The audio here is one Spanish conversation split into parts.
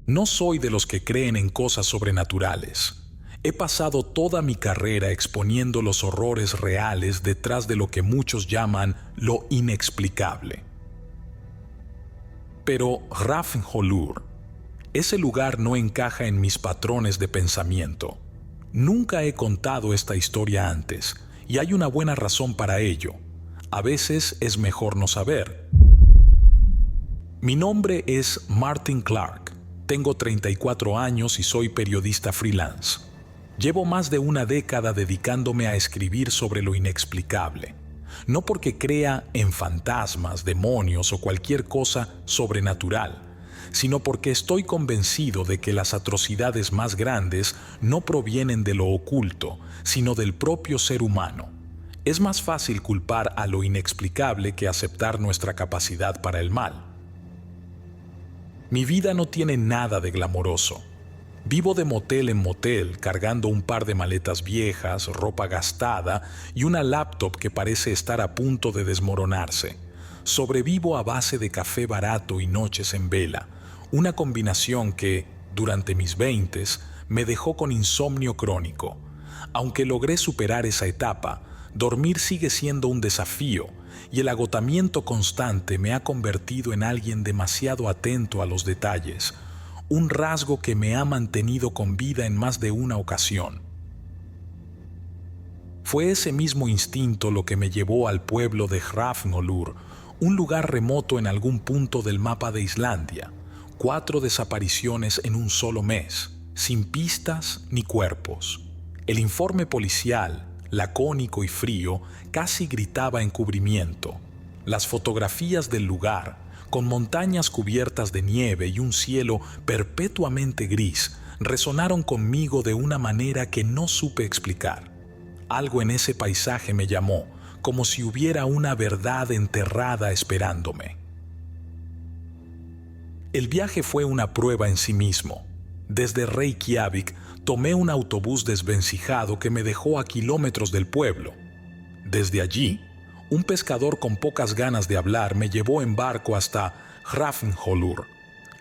No soy de los que creen en cosas sobrenaturales. He pasado toda mi carrera exponiendo los horrores reales detrás de lo que muchos llaman lo inexplicable. Pero Hrafnholur, ese lugar no encaja en mis patrones de pensamiento. Nunca he contado esta historia antes, y hay una buena razón para ello. A veces es mejor no saber. Mi nombre es Martin Clark. Tengo 34 años y soy periodista freelance. Llevo más de una década dedicándome a escribir sobre lo inexplicable. No porque crea en fantasmas, demonios o cualquier cosa sobrenatural, sino porque estoy convencido de que las atrocidades más grandes no provienen de lo oculto, sino del propio ser humano. Es más fácil culpar a lo inexplicable que aceptar nuestra capacidad para el mal. Mi vida no tiene nada de glamoroso. Vivo de motel en motel, cargando un par de maletas viejas, ropa gastada y una laptop que parece estar a punto de desmoronarse. Sobrevivo a base de café barato y noches en vela, una combinación que, durante mis 20s, me dejó con insomnio crónico. Aunque logré superar esa etapa, dormir sigue siendo un desafío y el agotamiento constante me ha convertido en alguien demasiado atento a los detalles, un rasgo que me ha mantenido con vida en más de una ocasión. Fue ese mismo instinto lo que me llevó al pueblo de Hrafnholur, un lugar remoto en algún punto del mapa de Islandia. 4 desapariciones en un solo mes, sin pistas ni cuerpos. El informe policial, lacónico y frío, casi gritaba encubrimiento. Las fotografías del lugar, con montañas cubiertas de nieve y un cielo perpetuamente gris, resonaron conmigo de una manera que no supe explicar. Algo en ese paisaje me llamó, como si hubiera una verdad enterrada esperándome. El viaje fue una prueba en sí mismo. Desde Reykjavik tomé un autobús desvencijado que me dejó a kilómetros del pueblo. Desde allí, un pescador con pocas ganas de hablar me llevó en barco hasta Hrafnholur.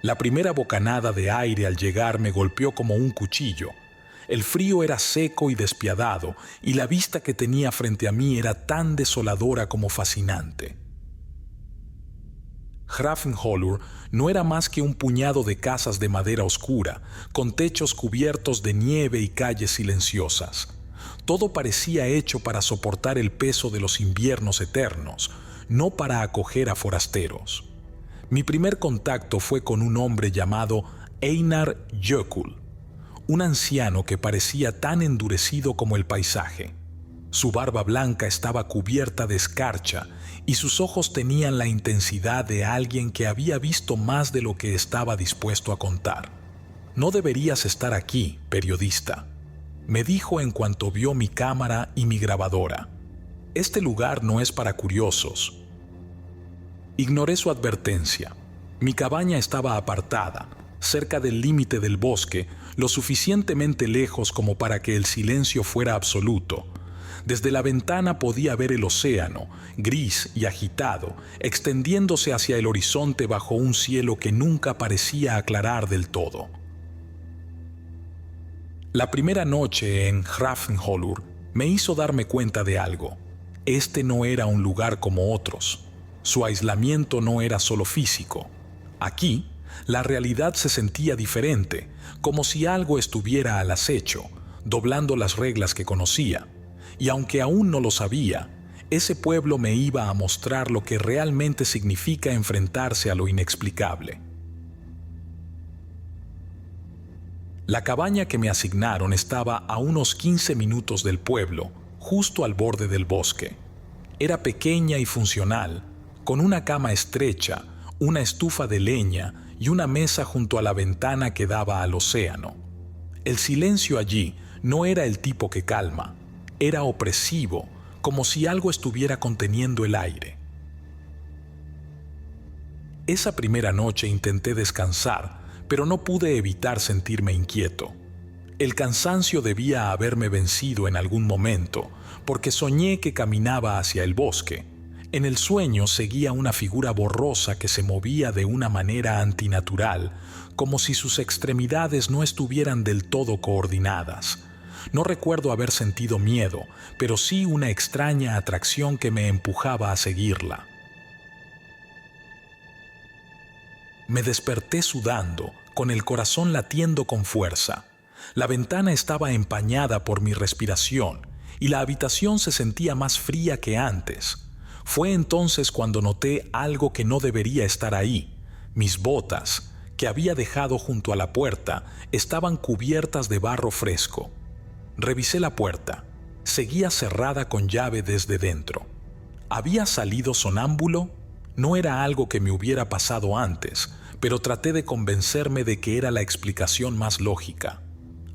La primera bocanada de aire al llegar me golpeó como un cuchillo. El frío era seco y despiadado, y la vista que tenía frente a mí era tan desoladora como fascinante. Hrafnholur no era más que un puñado de casas de madera oscura, con techos cubiertos de nieve y calles silenciosas. Todo parecía hecho para soportar el peso de los inviernos eternos, no para acoger a forasteros. Mi primer contacto fue con un hombre llamado Einar Jökull, un anciano que parecía tan endurecido como el paisaje. Su barba blanca estaba cubierta de escarcha y sus ojos tenían la intensidad de alguien que había visto más de lo que estaba dispuesto a contar. «No deberías estar aquí, periodista», me dijo en cuanto vio mi cámara y mi grabadora. «Este lugar no es para curiosos». Ignoré su advertencia. Mi cabaña estaba apartada, cerca del límite del bosque, lo suficientemente lejos como para que el silencio fuera absoluto. Desde la ventana podía ver el océano, gris y agitado, extendiéndose hacia el horizonte bajo un cielo que nunca parecía aclarar del todo. La primera noche en Hrafnholur me hizo darme cuenta de algo. Este no era un lugar como otros. Su aislamiento no era solo físico. Aquí, la realidad se sentía diferente, como si algo estuviera al acecho, doblando las reglas que conocía. Y aunque aún no lo sabía, ese pueblo me iba a mostrar lo que realmente significa enfrentarse a lo inexplicable. La cabaña que me asignaron estaba a unos 15 minutos del pueblo, justo al borde del bosque. Era pequeña y funcional, con una cama estrecha, una estufa de leña y una mesa junto a la ventana que daba al océano. El silencio allí no era el tipo que calma, era opresivo, como si algo estuviera conteniendo el aire. Esa primera noche intenté descansar, pero no pude evitar sentirme inquieto. El cansancio debía haberme vencido en algún momento, porque soñé que caminaba hacia el bosque. En el sueño seguía una figura borrosa que se movía de una manera antinatural, como si sus extremidades no estuvieran del todo coordinadas. No recuerdo haber sentido miedo, pero sí una extraña atracción que me empujaba a seguirla. Me desperté sudando, con el corazón latiendo con fuerza. La ventana estaba empañada por mi respiración y la habitación se sentía más fría que antes. Fue entonces cuando noté algo que no debería estar ahí. Mis botas, que había dejado junto a la puerta, estaban cubiertas de barro fresco. Revisé la puerta. Seguía cerrada con llave desde dentro. ¿Había salido sonámbulo? No era algo que me hubiera pasado antes, pero traté de convencerme de que era la explicación más lógica.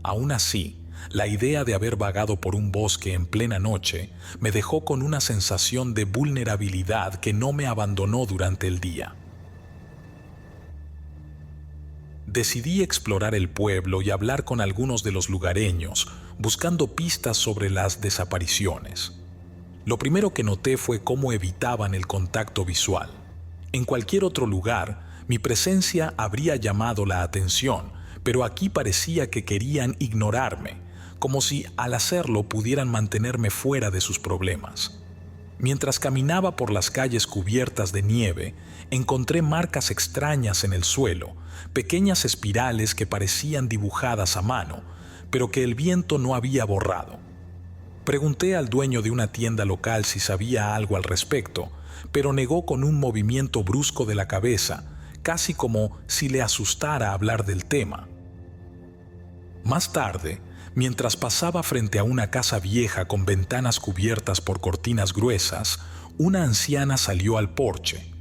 Aún así, la idea de haber vagado por un bosque en plena noche me dejó con una sensación de vulnerabilidad que no me abandonó durante el día. Decidí explorar el pueblo y hablar con algunos de los lugareños, buscando pistas sobre las desapariciones. Lo primero que noté fue cómo evitaban el contacto visual. En cualquier otro lugar, mi presencia habría llamado la atención, pero aquí parecía que querían ignorarme, como si al hacerlo pudieran mantenerme fuera de sus problemas. Mientras caminaba por las calles cubiertas de nieve, encontré marcas extrañas en el suelo, pequeñas espirales que parecían dibujadas a mano, pero que el viento no había borrado. Pregunté al dueño de una tienda local si sabía algo al respecto, pero negó con un movimiento brusco de la cabeza, casi como si le asustara hablar del tema. Más tarde, mientras pasaba frente a una casa vieja con ventanas cubiertas por cortinas gruesas, una anciana salió al porche.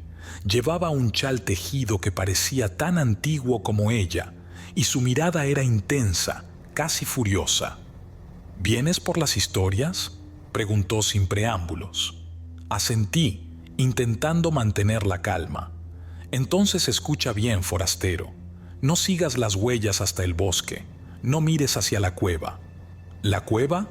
Llevaba un chal tejido que parecía tan antiguo como ella, y su mirada era intensa, casi furiosa. ¿Vienes por las historias?, preguntó sin preámbulos. Asentí, intentando mantener la calma. Entonces escucha bien, forastero. No sigas las huellas hasta el bosque. No mires hacia la cueva. ¿La cueva?,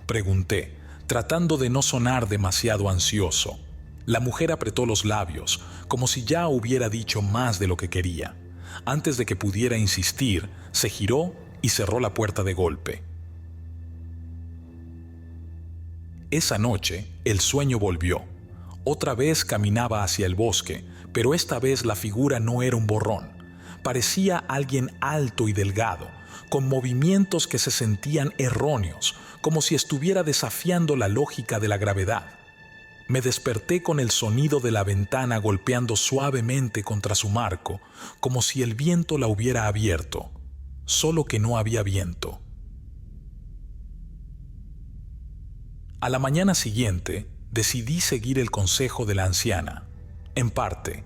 pregunté, tratando de no sonar demasiado ansioso. La mujer apretó los labios, como si ya hubiera dicho más de lo que quería. Antes de que pudiera insistir, se giró y cerró la puerta de golpe. Esa noche, el sueño volvió. Otra vez caminaba hacia el bosque, pero esta vez la figura no era un borrón. Parecía alguien alto y delgado, con movimientos que se sentían erróneos, como si estuviera desafiando la lógica de la gravedad. Me desperté con el sonido de la ventana golpeando suavemente contra su marco, como si el viento la hubiera abierto, solo que no había viento. A la mañana siguiente, decidí seguir el consejo de la anciana. En parte,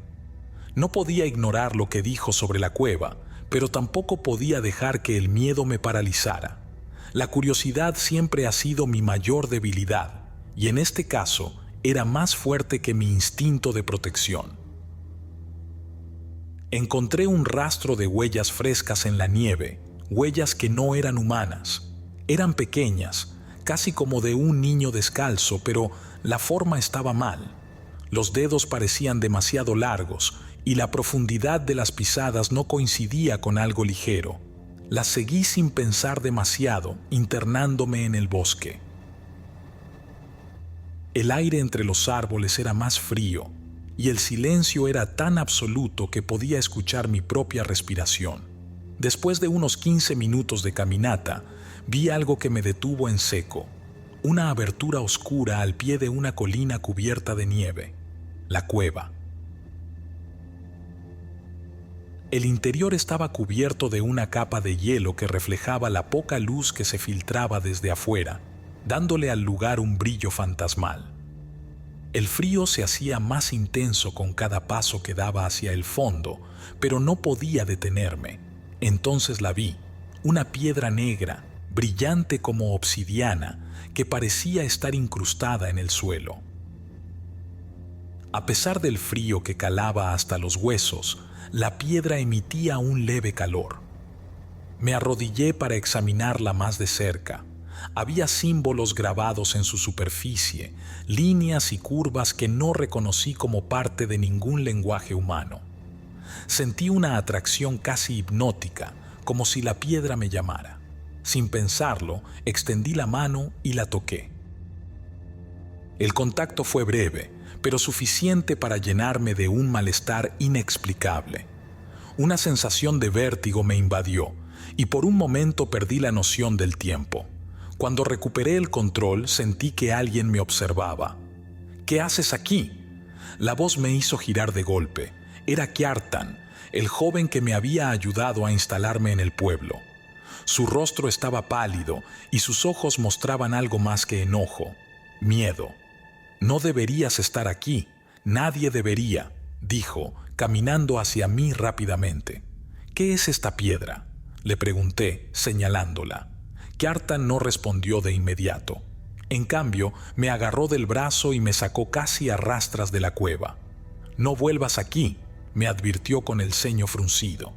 no podía ignorar lo que dijo sobre la cueva, pero tampoco podía dejar que el miedo me paralizara. La curiosidad siempre ha sido mi mayor debilidad, y en este caso era más fuerte que mi instinto de protección. Encontré un rastro de huellas frescas en la nieve, huellas que no eran humanas. Eran pequeñas, casi como de un niño descalzo, pero la forma estaba mal. Los dedos parecían demasiado largos y la profundidad de las pisadas no coincidía con algo ligero. Las seguí sin pensar demasiado, internándome en el bosque. El aire entre los árboles era más frío y el silencio era tan absoluto que podía escuchar mi propia respiración. Después de unos 15 minutos de caminata, vi algo que me detuvo en seco. Una abertura oscura al pie de una colina cubierta de nieve. La cueva. El interior estaba cubierto de una capa de hielo que reflejaba la poca luz que se filtraba desde afuera, dándole al lugar un brillo fantasmal. El frío se hacía más intenso con cada paso que daba hacia el fondo, pero no podía detenerme. Entonces la vi, una piedra negra, brillante como obsidiana, que parecía estar incrustada en el suelo. A pesar del frío que calaba hasta los huesos, la piedra emitía un leve calor. Me arrodillé para examinarla más de cerca. Había símbolos grabados en su superficie, líneas y curvas que no reconocí como parte de ningún lenguaje humano. Sentí una atracción casi hipnótica, como si la piedra me llamara. Sin pensarlo, extendí la mano y la toqué. El contacto fue breve, pero suficiente para llenarme de un malestar inexplicable. Una sensación de vértigo me invadió y por un momento perdí la noción del tiempo. Cuando recuperé el control, sentí que alguien me observaba. «¿Qué haces aquí?». La voz me hizo girar de golpe. Era Kjartan, el joven que me había ayudado a instalarme en el pueblo. Su rostro estaba pálido y sus ojos mostraban algo más que enojo, miedo. «No deberías estar aquí, nadie debería», dijo, caminando hacia mí rápidamente. «¿Qué es esta piedra?», le pregunté, señalándola. Kjartan no respondió de inmediato. En cambio, me agarró del brazo y me sacó casi a rastras de la cueva. «No vuelvas aquí», me advirtió con el ceño fruncido.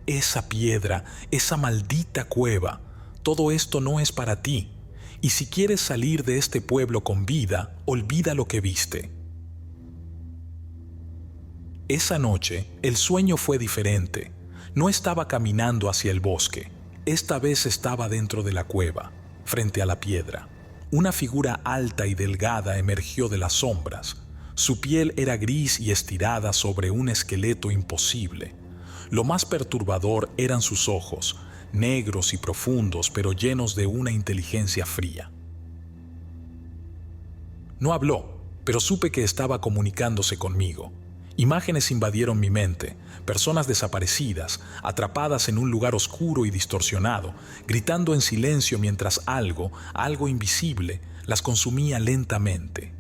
«Esa piedra, esa maldita cueva, todo esto no es para ti. Y si quieres salir de este pueblo con vida, olvida lo que viste». Esa noche, el sueño fue diferente. No estaba caminando hacia el bosque. Esta vez estaba dentro de la cueva, frente a la piedra. Una figura alta y delgada emergió de las sombras. Su piel era gris y estirada sobre un esqueleto imposible. Lo más perturbador eran sus ojos, negros y profundos, pero llenos de una inteligencia fría. No habló, pero supe que estaba comunicándose conmigo. Imágenes invadieron mi mente, personas desaparecidas, atrapadas en un lugar oscuro y distorsionado, gritando en silencio mientras algo invisible, las consumía lentamente.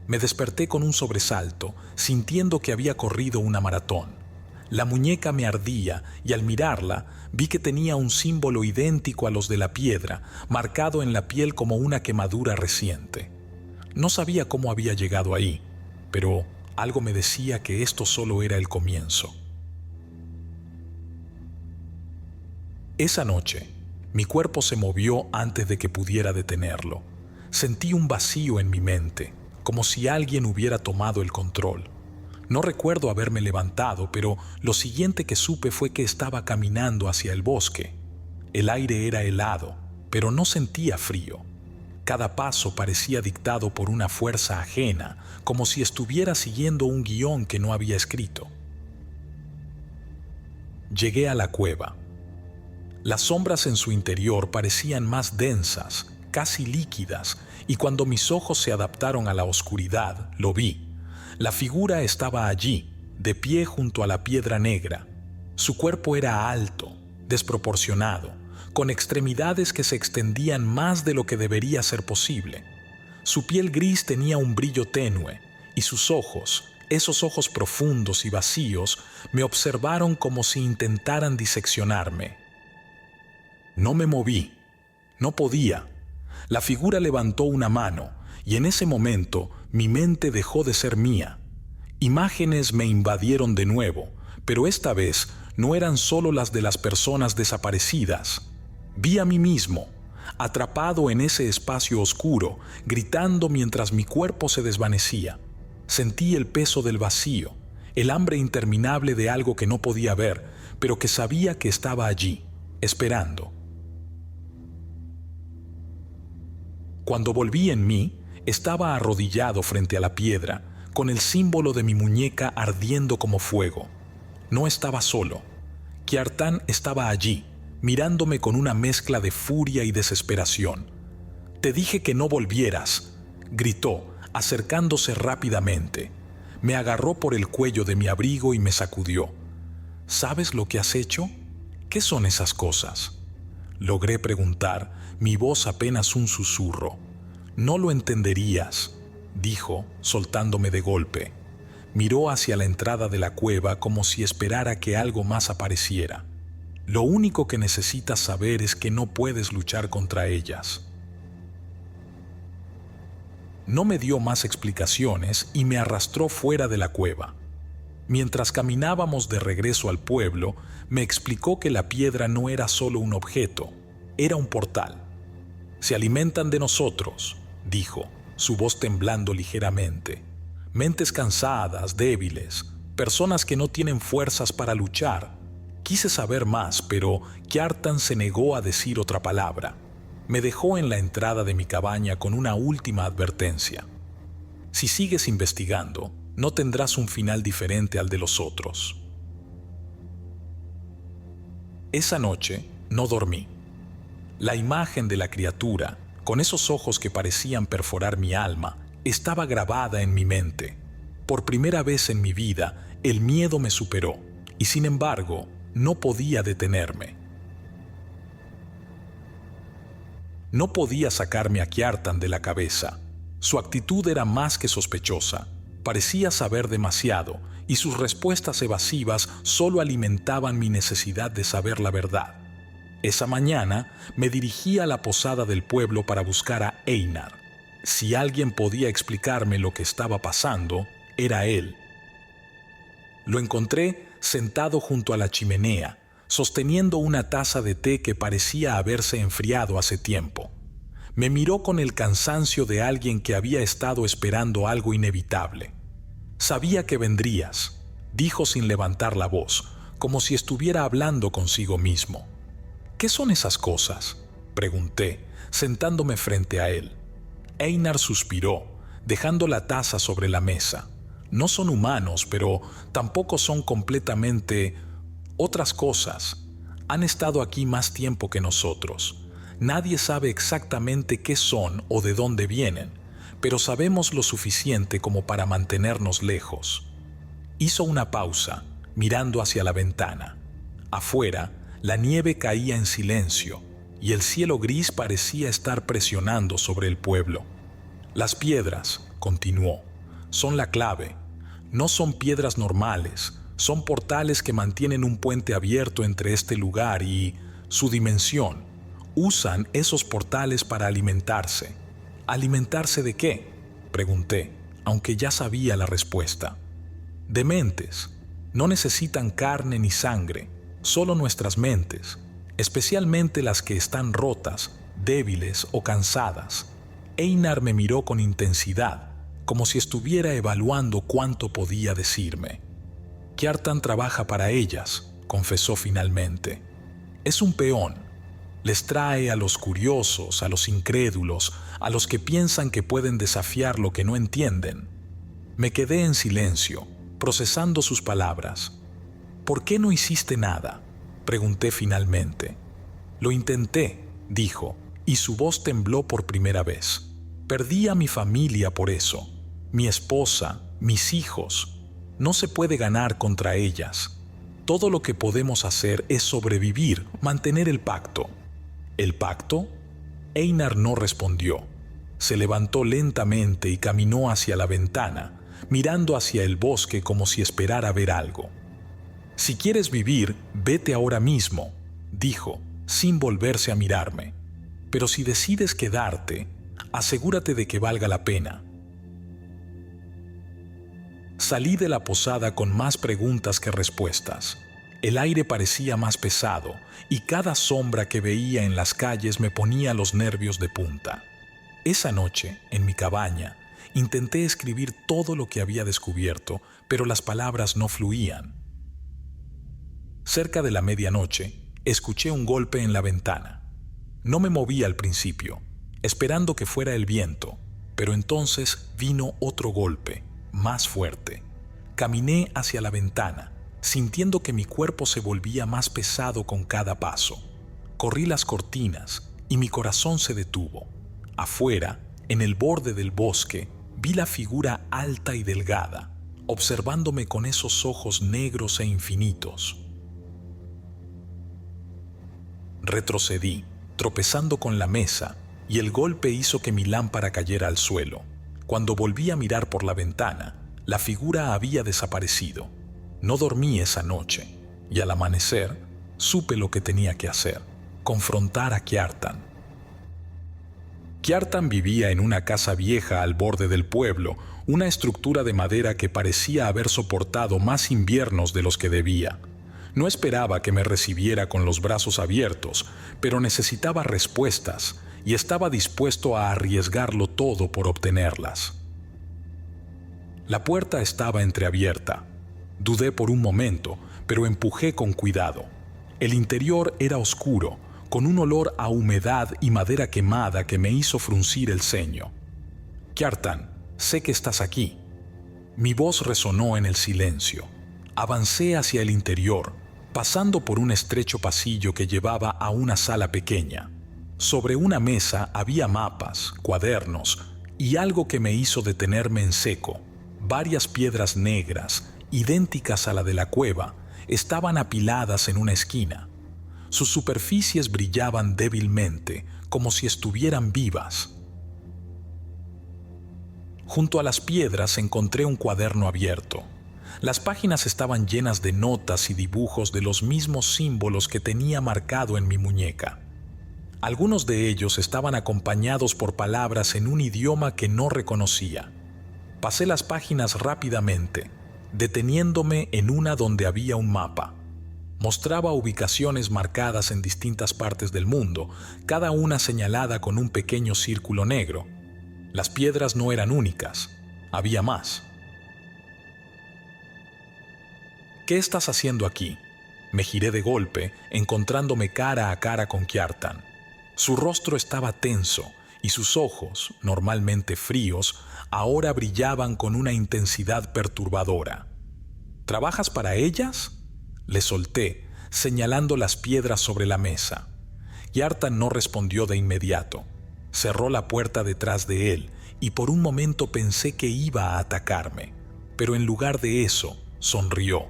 Me desperté con un sobresalto, sintiendo que había corrido una maratón. La muñeca me ardía y al mirarla vi que tenía un símbolo idéntico a los de la piedra, marcado en la piel como una quemadura reciente. No sabía cómo había llegado ahí, pero algo me decía que esto solo era el comienzo. Esa noche, mi cuerpo se movió antes de que pudiera detenerlo. Sentí un vacío en mi mente, como si alguien hubiera tomado el control. No recuerdo haberme levantado, pero lo siguiente que supe fue que estaba caminando hacia el bosque. El aire era helado, pero no sentía frío. Cada paso parecía dictado por una fuerza ajena, como si estuviera siguiendo un guión que no había escrito. Llegué a la cueva. Las sombras en su interior parecían más densas, casi líquidas, y cuando mis ojos se adaptaron a la oscuridad, lo vi. La figura estaba allí, de pie junto a la piedra negra. Su cuerpo era alto, desproporcionado, con extremidades que se extendían más de lo que debería ser posible. Su piel gris tenía un brillo tenue, y sus ojos, esos ojos profundos y vacíos, me observaron como si intentaran diseccionarme. No me moví, no podía. La figura levantó una mano, y en ese momento mi mente dejó de ser mía. Imágenes me invadieron de nuevo, pero esta vez no eran solo las de las personas desaparecidas. Vi a mí mismo, atrapado en ese espacio oscuro, gritando mientras mi cuerpo se desvanecía. Sentí el peso del vacío, el hambre interminable de algo que no podía ver, pero que sabía que estaba allí, esperando. Cuando volví en mí, estaba arrodillado frente a la piedra, con el símbolo de mi muñeca ardiendo como fuego. No estaba solo. Kjartan estaba allí, mirándome con una mezcla de furia y desesperación. «Te dije que no volvieras», gritó, acercándose rápidamente. Me agarró por el cuello de mi abrigo y me sacudió. «¿Sabes lo que has hecho? ¿Qué son esas cosas?». Logré preguntar, mi voz apenas un susurro. «No lo entenderías», dijo, soltándome de golpe. Miró hacia la entrada de la cueva como si esperara que algo más apareciera. «Lo único que necesitas saber es que no puedes luchar contra ellas». No me dio más explicaciones y me arrastró fuera de la cueva. Mientras caminábamos de regreso al pueblo, me explicó que la piedra no era solo un objeto, era un portal. Se alimentan de nosotros, dijo, su voz temblando ligeramente. Mentes cansadas, débiles, personas que no tienen fuerzas para luchar. Quise saber más, pero Kjartan se negó a decir otra palabra. Me dejó en la entrada de mi cabaña con una última advertencia. Si sigues investigando, no tendrás un final diferente al de los otros. Esa noche no dormí. La imagen de la criatura, con esos ojos que parecían perforar mi alma, estaba grabada en mi mente. Por primera vez en mi vida, el miedo me superó, y sin embargo, no podía detenerme. No podía sacarme a Kjartan de la cabeza. Su actitud era más que sospechosa. Parecía saber demasiado, y sus respuestas evasivas solo alimentaban mi necesidad de saber la verdad. Esa mañana me dirigí a la posada del pueblo para buscar a Einar. Si alguien podía explicarme lo que estaba pasando, era él. Lo encontré sentado junto a la chimenea, sosteniendo una taza de té que parecía haberse enfriado hace tiempo. Me miró con el cansancio de alguien que había estado esperando algo inevitable. «Sabía que vendrías», dijo sin levantar la voz, como si estuviera hablando consigo mismo. «¿Qué son esas cosas?», pregunté, sentándome frente a él. Einar suspiró, dejando la taza sobre la mesa. «No son humanos, pero tampoco son completamente otras cosas. Han estado aquí más tiempo que nosotros. Nadie sabe exactamente qué son o de dónde vienen, pero sabemos lo suficiente como para mantenernos lejos». Hizo una pausa, mirando hacia la ventana. Afuera, la nieve caía en silencio, y el cielo gris parecía estar presionando sobre el pueblo. «Las piedras», continuó, «son la clave. No son piedras normales, son portales que mantienen un puente abierto entre este lugar y su dimensión. Usan esos portales para alimentarse». «¿Alimentarse de qué?», pregunté, aunque ya sabía la respuesta. «De mentes. No necesitan carne ni sangre, solo nuestras mentes, especialmente las que están rotas, débiles o cansadas». Einar me miró con intensidad, como si estuviera evaluando cuánto podía decirme. «Kjartan trabaja para ellas», confesó finalmente. «Es un peón. Les trae a los curiosos, a los incrédulos, a los que piensan que pueden desafiar lo que no entienden». Me quedé en silencio, procesando sus palabras. «¿Por qué no hiciste nada?», pregunté finalmente. «Lo intenté», dijo, y su voz tembló por primera vez. «Perdí a mi familia por eso. Mi esposa, mis hijos. No se puede ganar contra ellas. Todo lo que podemos hacer es sobrevivir, mantener el pacto». «¿El pacto?». Einar no respondió. Se levantó lentamente y caminó hacia la ventana, mirando hacia el bosque como si esperara ver algo. «Si quieres vivir, vete ahora mismo», dijo, sin volverse a mirarme. «Pero si decides quedarte, asegúrate de que valga la pena». Salí de la posada con más preguntas que respuestas. El aire parecía más pesado y cada sombra que veía en las calles me ponía los nervios de punta. Esa noche, en mi cabaña, intenté escribir todo lo que había descubierto, pero las palabras no fluían. Cerca de la medianoche, escuché un golpe en la ventana. No me moví al principio, esperando que fuera el viento, pero entonces vino otro golpe, más fuerte. Caminé hacia la ventana, sintiendo que mi cuerpo se volvía más pesado con cada paso. Corrí las cortinas y mi corazón se detuvo. Afuera, en el borde del bosque, vi la figura alta y delgada, observándome con esos ojos negros e infinitos. Retrocedí, tropezando con la mesa, y el golpe hizo que mi lámpara cayera al suelo. Cuando volví a mirar por la ventana, la figura había desaparecido. No dormí esa noche, y al amanecer supe lo que tenía que hacer: confrontar a Kjartan. Kjartan vivía en una casa vieja al borde del pueblo, una estructura de madera que parecía haber soportado más inviernos de los que debía. No esperaba que me recibiera con los brazos abiertos, pero necesitaba respuestas y estaba dispuesto a arriesgarlo todo por obtenerlas. La puerta estaba entreabierta. Dudé por un momento, pero empujé con cuidado. El interior era oscuro, con un olor a humedad y madera quemada que me hizo fruncir el ceño. «Kjartan, sé que estás aquí». Mi voz resonó en el silencio. Avancé hacia el interior, pasando por un estrecho pasillo que llevaba a una sala pequeña. Sobre una mesa había mapas, cuadernos y algo que me hizo detenerme en seco. Varias piedras negras, idénticas a la de la cueva, estaban apiladas en una esquina. Sus superficies brillaban débilmente, como si estuvieran vivas. Junto a las piedras encontré un cuaderno abierto. Las páginas estaban llenas de notas y dibujos de los mismos símbolos que tenía marcado en mi muñeca. Algunos de ellos estaban acompañados por palabras en un idioma que no reconocía. Pasé las páginas rápidamente, deteniéndome en una donde había un mapa. Mostraba ubicaciones marcadas en distintas partes del mundo, cada una señalada con un pequeño círculo negro. Las piedras no eran únicas, había más. «¿Qué estás haciendo aquí?». Me giré de golpe, encontrándome cara a cara con Kjartan. Su rostro estaba tenso y sus ojos, normalmente fríos, ahora brillaban con una intensidad perturbadora. «¿Trabajas para ellas?». Le solté, señalando las piedras sobre la mesa. Kjartan no respondió de inmediato. Cerró la puerta detrás de él y por un momento pensé que iba a atacarme. Pero en lugar de eso, sonrió,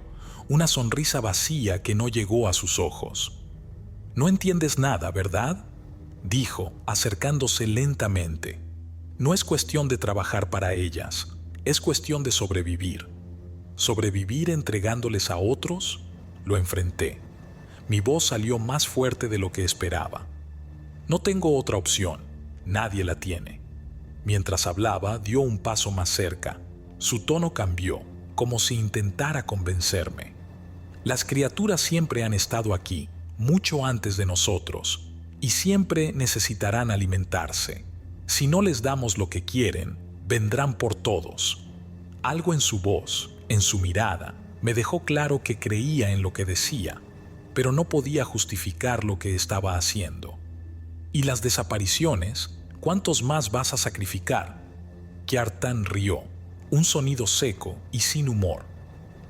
una sonrisa vacía que no llegó a sus ojos. «No entiendes nada, ¿verdad?», dijo, acercándose lentamente. «No es cuestión de trabajar para ellas, es cuestión de sobrevivir». ¿Sobrevivir entregándoles a otros? Lo enfrenté. Mi voz salió más fuerte de lo que esperaba. «No tengo otra opción, nadie la tiene». Mientras hablaba, dio un paso más cerca. Su tono cambió, como si intentara convencerme. «Las criaturas siempre han estado aquí, mucho antes de nosotros, y siempre necesitarán alimentarse. Si no les damos lo que quieren, vendrán por todos». Algo en su voz, en su mirada, me dejó claro que creía en lo que decía, pero no podía justificar lo que estaba haciendo. «¿Y las desapariciones? ¿Cuántos más vas a sacrificar?». Kjartan rió, un sonido seco y sin humor.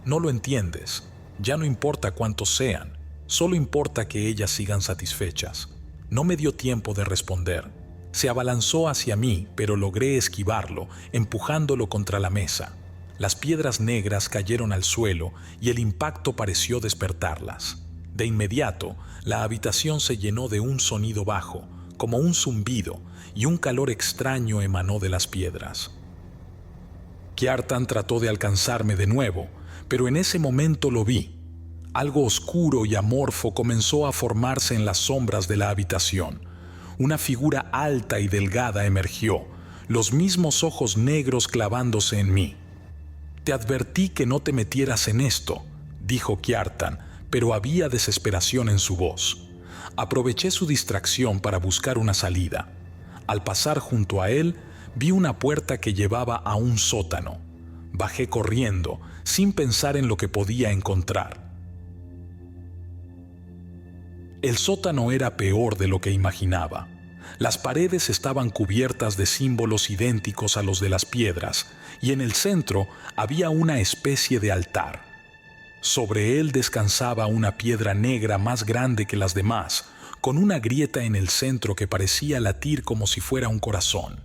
«No lo entiendes. Ya no importa cuántos sean, solo importa que ellas sigan satisfechas». No me dio tiempo de responder. Se abalanzó hacia mí, pero logré esquivarlo, empujándolo contra la mesa. Las piedras negras cayeron al suelo y el impacto pareció despertarlas. De inmediato, la habitación se llenó de un sonido bajo, como un zumbido, y un calor extraño emanó de las piedras. Kjartan trató de alcanzarme de nuevo, pero en ese momento lo vi. Algo oscuro y amorfo comenzó a formarse en las sombras de la habitación. Una figura alta y delgada emergió, los mismos ojos negros clavándose en mí. «Te advertí que no te metieras en esto», dijo Kjartan, pero había desesperación en su voz. Aproveché su distracción para buscar una salida. Al pasar junto a él, vi una puerta que llevaba a un sótano. Bajé corriendo, sin pensar en lo que podía encontrar. El sótano era peor de lo que imaginaba. Las paredes estaban cubiertas de símbolos idénticos a los de las piedras, y en el centro había una especie de altar. Sobre él descansaba una piedra negra más grande que las demás, con una grieta en el centro que parecía latir como si fuera un corazón.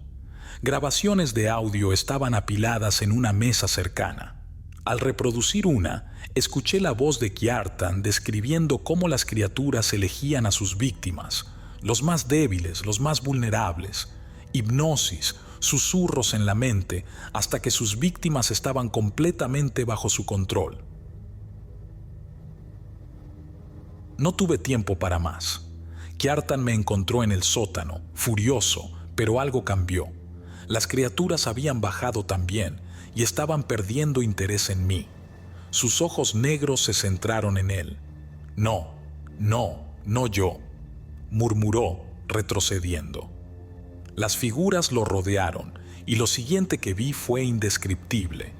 Grabaciones de audio estaban apiladas en una mesa cercana. Al reproducir una, escuché la voz de Kjartan describiendo cómo las criaturas elegían a sus víctimas, los más débiles, los más vulnerables. Hipnosis, susurros en la mente, hasta que sus víctimas estaban completamente bajo su control. No tuve tiempo para más. Kjartan me encontró en el sótano, furioso, Pero algo cambió. Las criaturas habían bajado también y estaban perdiendo interés en mí. Sus ojos negros se centraron en él. No, no yo, murmuró, retrocediendo. Las figuras lo rodearon y lo siguiente que vi fue indescriptible.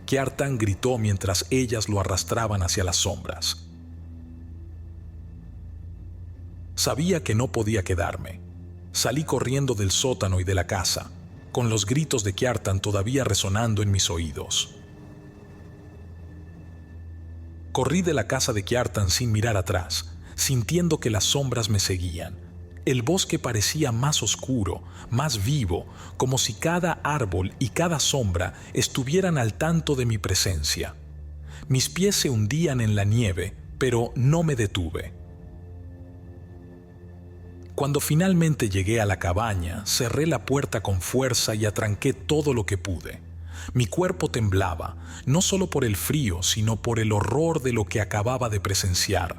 Kjartan gritó mientras ellas lo arrastraban hacia las sombras. Sabía que no podía quedarme. Salí corriendo del sótano y de la casa, con los gritos de Kjartan todavía resonando en mis oídos. Corrí de la casa de Kjartan sin mirar atrás, sintiendo que las sombras me seguían. El bosque parecía más oscuro, más vivo, como si cada árbol y cada sombra estuvieran al tanto de mi presencia. Mis pies se hundían en la nieve, pero no me detuve. Cuando finalmente llegué a la cabaña, cerré la puerta con fuerza y atranqué todo lo que pude. Mi cuerpo temblaba, no solo por el frío, sino por el horror de lo que acababa de presenciar.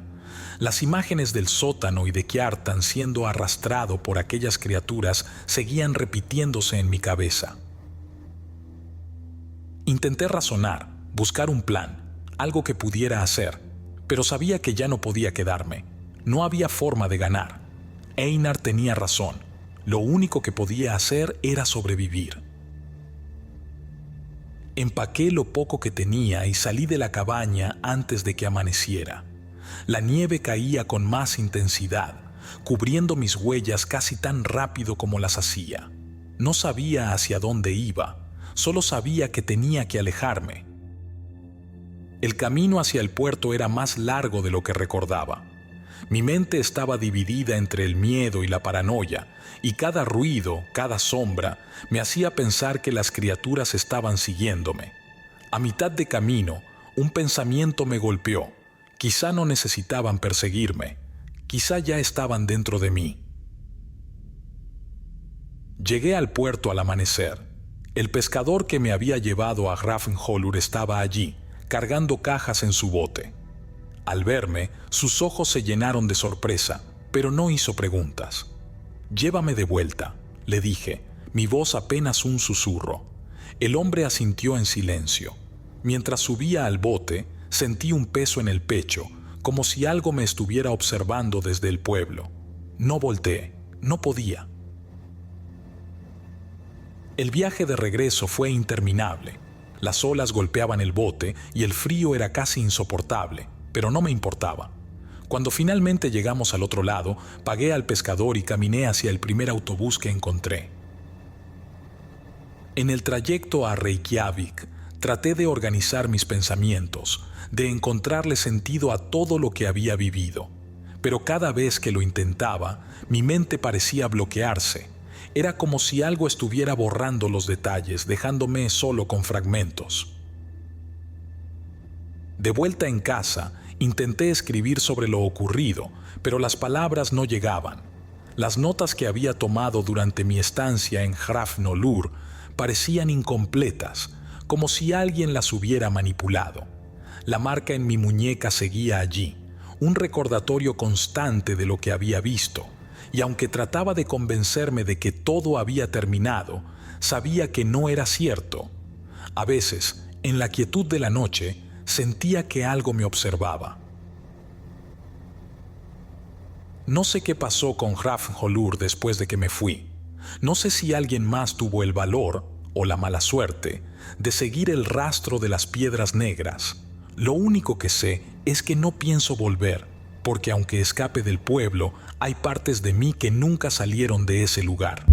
Las imágenes del sótano y de Kjartan siendo arrastrado por aquellas criaturas seguían repitiéndose en mi cabeza. Intenté razonar, buscar un plan, algo que pudiera hacer, pero sabía que ya no podía quedarme. No había forma de ganar. Einar tenía razón. Lo único que podía hacer era sobrevivir. Empaqué lo poco que tenía y salí de la cabaña antes de que amaneciera. La nieve caía con más intensidad, cubriendo mis huellas casi tan rápido como las hacía. No sabía hacia dónde iba, solo sabía que tenía que alejarme. El camino hacia el puerto era más largo de lo que recordaba. Mi mente estaba dividida entre el miedo y la paranoia, y cada ruido, cada sombra, me hacía pensar que las criaturas estaban siguiéndome. A mitad de camino, un pensamiento me golpeó. Quizá no necesitaban perseguirme, quizá ya estaban dentro de mí. Llegué al puerto al amanecer. El pescador que me había llevado a Hrafnhólfr estaba allí, cargando cajas en su bote. Al verme, sus ojos se llenaron de sorpresa, pero no hizo preguntas. «Llévame de vuelta», le dije, mi voz apenas un susurro. El hombre asintió en silencio. Mientras subía al bote, sentí un peso en el pecho, como si algo me estuviera observando desde el pueblo. No volteé, no podía. El viaje de regreso fue interminable. Las olas golpeaban el bote y el frío era casi insoportable, pero no me importaba. Cuando finalmente llegamos al otro lado, pagué al pescador y caminé hacia el primer autobús que encontré. En el trayecto a Reykjavik, traté de organizar mis pensamientos, de encontrarle sentido a todo lo que había vivido. Pero cada vez que lo intentaba, mi mente parecía bloquearse. Era como si algo estuviera borrando los detalles, dejándome solo con fragmentos. De vuelta en casa, intenté escribir sobre lo ocurrido, pero las palabras no llegaban. Las notas que había tomado durante mi estancia en Hrafnhólfr parecían incompletas, como si alguien las hubiera manipulado. La marca en mi muñeca seguía allí, un recordatorio constante de lo que había visto, y aunque trataba de convencerme de que todo había terminado, sabía que no era cierto. A veces, en la quietud de la noche, sentía que algo me observaba. No sé qué pasó con Hrafnhólfr después de que me fui. No sé si alguien más tuvo el valor, o la mala suerte, de seguir el rastro de las piedras negras. Lo único que sé es que no pienso volver, porque aunque escape del pueblo, hay partes de mí que nunca salieron de ese lugar.